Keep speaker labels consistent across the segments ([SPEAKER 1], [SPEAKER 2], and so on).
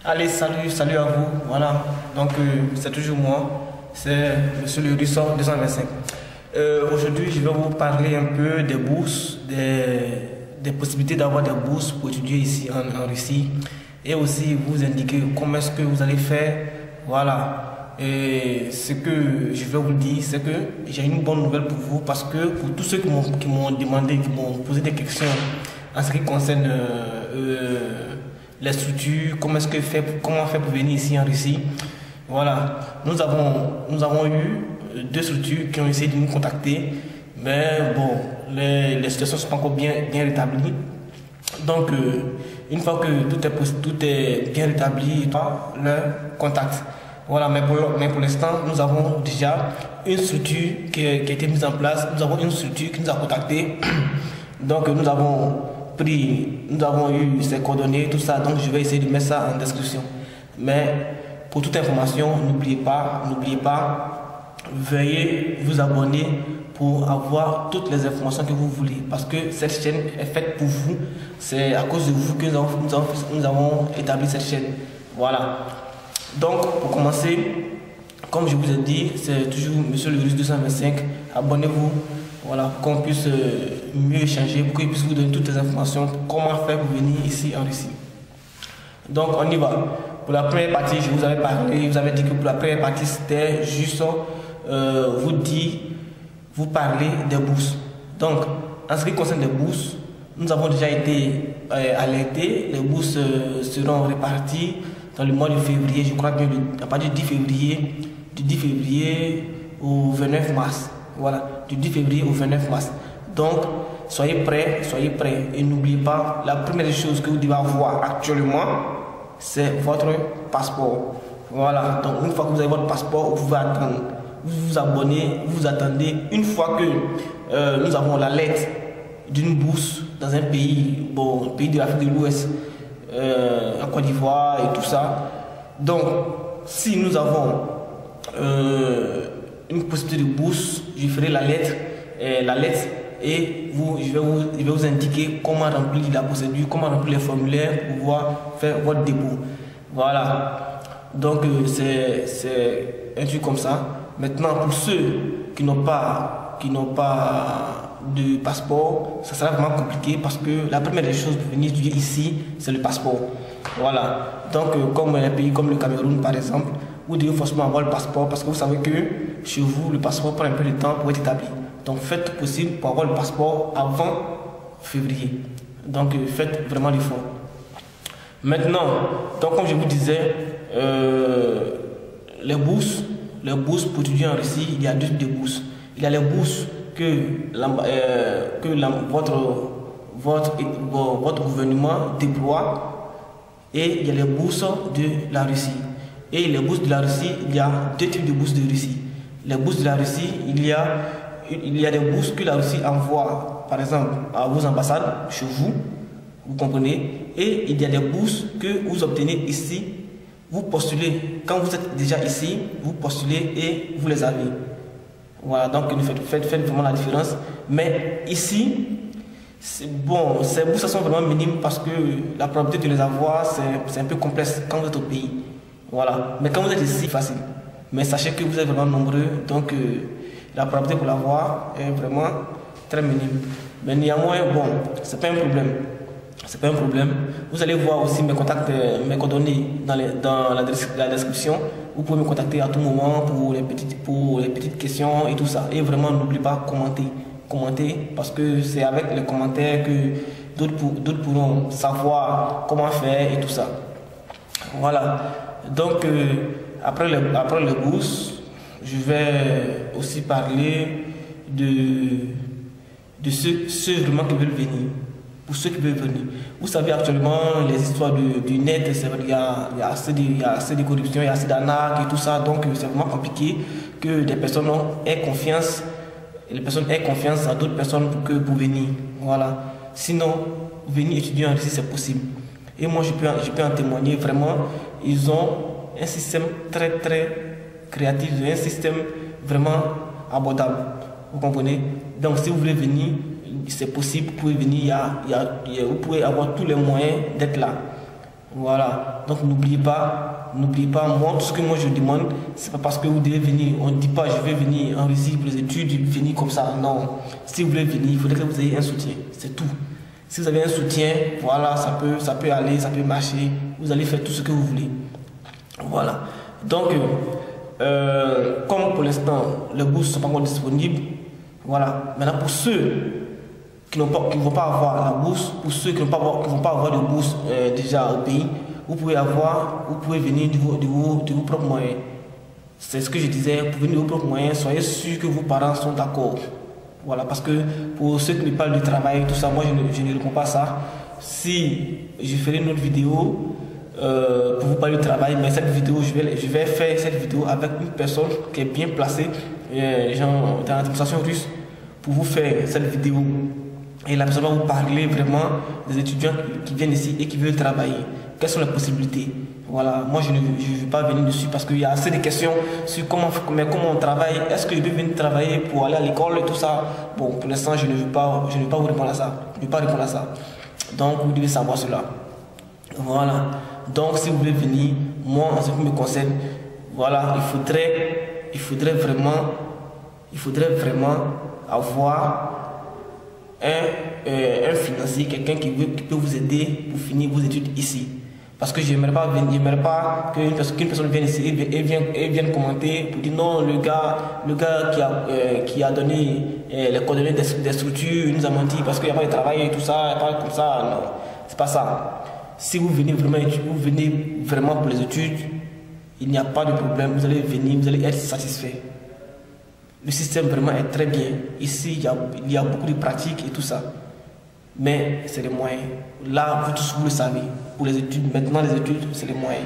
[SPEAKER 1] Allez, salut à vous. Voilà, donc c'est toujours moi, c'est Monsieur le Russell 225. Aujourd'hui, je vais vous parler un peu des bourses, des possibilités d'avoir des bourses pour étudier ici en Russie et aussi vous indiquer comment est-ce que vous allez faire. Voilà, et ce que je vais vous dire, c'est que j'ai une bonne nouvelle pour vous parce que pour tous ceux qui m'ont demandé, qui m'ont posé des questions en ce qui concerne les structures, comment faire pour venir ici en Russie. Voilà, nous avons eu deux structures qui ont essayé de nous contacter, mais bon, les situations ne sont pas encore bien rétablies. Donc, une fois que tout est bien rétabli, leur contact. Voilà, mais pour l'instant, nous avons déjà une structure qui a été mise en place. Nous avons une structure qui nous a contactés. Donc, nous avons eu ses coordonnées, tout ça. Donc, je vais essayer de mettre ça en description. Mais pour toute information, n'oubliez pas, veuillez vous abonner pour avoir toutes les informations que vous voulez. Parce que cette chaîne est faite pour vous. C'est à cause de vous que nous avons établi cette chaîne. Voilà. Donc, pour commencer, comme je vous ai dit, c'est toujours Monsieur le Russe 225. Abonnez-vous. Voilà, pour qu'on puisse mieux échanger, pour qu'il puisse vous donner toutes les informations pour comment faire pour venir ici en Russie. Donc, on y va. Pour la première partie, je vous avais parlé, vous avez dit que pour la première partie, c'était juste vous parler des bourses. Donc, en ce qui concerne les bourses, nous avons déjà été alertés. Les bourses seront réparties dans le mois de février, je crois bien à partir du 10 février au 29 mars. Voilà, du 10 février au 29 mars. Donc, soyez prêts. Et n'oubliez pas, la première chose que vous devez avoir actuellement, c'est votre passeport. Voilà, donc une fois que vous avez votre passeport, vous pouvez attendre. Vous vous abonnez, vous attendez. Une fois que nous avons la lettre d'une bourse dans un pays, pays de l'Afrique de l'Ouest, en Côte d'Ivoire et tout ça. Donc, si nous avons une possibilité de bourse, je ferai la lettre et je vais vous indiquer comment remplir la procédure, comment remplir les formulaires pour pouvoir faire votre dépôt. Voilà. Donc, c'est un truc comme ça. Maintenant, pour ceux qui n'ont pas de passeport, ça sera vraiment compliqué parce que la première des choses pour venir étudier ici, c'est le passeport. Voilà. Donc, comme un pays comme le Cameroun, par exemple, vous devez forcément avoir le passeport parce que vous savez que chez vous, le passeport prend un peu de temps pour être établi. Donc, faites tout possible pour avoir le passeport avant février. Donc, faites vraiment l'effort. Maintenant, donc, comme je vous disais, les bourses pour étudier en Russie, il y a deux types de bourses. Il y a les bourses que votre gouvernement déploie et il y a les bourses de la Russie. Et les bourses de la Russie, il y a deux types de bourses de Russie. Les bourses de la Russie, il y a des bourses que la Russie envoie, par exemple, à vos ambassades, chez vous, vous comprenez. Et il y a des bourses que vous obtenez ici, vous postulez. Quand vous êtes déjà ici, vous postulez et vous les avez. Voilà, donc faites vraiment la différence. Mais ici, bon, ces bourses sont vraiment minimes parce que la probabilité de les avoir, c'est un peu complexe quand vous êtes au pays. Voilà, mais quand vous êtes ici, c'est facile. Mais sachez que vous êtes vraiment nombreux, donc la probabilité pour l'avoir est vraiment très minime. Mais néanmoins, bon, c'est pas un problème. C'est pas un problème. Vous allez voir aussi mes contacts, mes coordonnées dans la description. Vous pouvez me contacter à tout moment pour les petites questions et tout ça. Et vraiment, n'oubliez pas commenter parce que c'est avec les commentaires que d'autres pourront savoir comment faire et tout ça. Voilà. Donc, après les bourses, je vais aussi parler de ceux vraiment qui veulent venir. Pour ceux qui veulent venir. Vous savez actuellement les histoires du net, il y a assez de corruption, il y a assez d'arnaques et tout ça. Donc, c'est vraiment compliqué que des personnes aient confiance. Les personnes aient confiance à d'autres personnes pour venir. Voilà. Sinon, venir étudier en Russie, c'est possible. Et moi, je peux en témoigner vraiment. Ils ont un système très créatif, un système vraiment abordable. Vous comprenez? Donc, si vous voulez venir, c'est possible, vous pouvez venir, vous pouvez avoir tous les moyens d'être là. Voilà, donc n'oubliez pas, moi, tout ce que moi je demande, c'est pas parce que vous devez venir, on ne dit pas je vais venir en Russie pour les études, venir comme ça, non. Si vous voulez venir, il faudrait que vous ayez un soutien, c'est tout. Si vous avez un soutien, voilà, ça peut aller, ça peut marcher, vous allez faire tout ce que vous voulez. Voilà, donc, comme pour l'instant, les bourses ne sont pas encore disponibles, voilà, maintenant pour ceux qui ne vont pas avoir la bourse, pour ceux qui ne vont pas avoir de bourse déjà au pays, vous pouvez venir de vos propres moyens. C'est ce que je disais, pour venir de vos propres moyens, soyez sûr que vos parents sont d'accord. Voilà, parce que pour ceux qui me parlent du travail, tout ça, moi je ne réponds pas à ça. Si je ferai une autre vidéo pour vous parler du travail, mais cette vidéo, je vais faire cette vidéo avec une personne qui est bien placée, genre dans l'administration russe, pour vous faire cette vidéo. Et la personne va vous parler vraiment des étudiants qui viennent ici et qui veulent travailler. Quelles sont les possibilités? Voilà, moi je ne vais pas venir dessus parce qu'il y a assez de questions sur comment on travaille. Est-ce que je peux venir travailler pour aller à l'école et tout ça? Bon, pour l'instant, je ne vais pas vous répondre à ça. Je ne vais pas répondre à ça. Donc, vous devez savoir cela. Voilà. Donc, si vous voulez venir, moi, en ce qui me concerne, voilà, il faudrait vraiment avoir un financier, quelqu'un qui peut vous aider pour finir vos études ici. Parce que je n'aimerais pas qu'une personne vienne ici et vienne commenter pour dire non, le gars qui a donné les coordonnées des structures, il nous a menti parce qu'il n'y a pas de travail et tout ça, pas comme ça. Non, c'est pas ça. Si vous venez vraiment pour les études, il n'y a pas de problème, vous allez venir, vous allez être satisfait. Le système vraiment est très bien. Ici, il y a beaucoup de pratiques et tout ça. Mais c'est les moyens. Là, vous tous vous le savez. Pour les études, maintenant les études, c'est les moyens.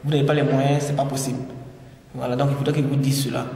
[SPEAKER 1] Vous n'avez pas les moyens, c'est pas possible. Voilà, donc il faudrait que vous disiez cela.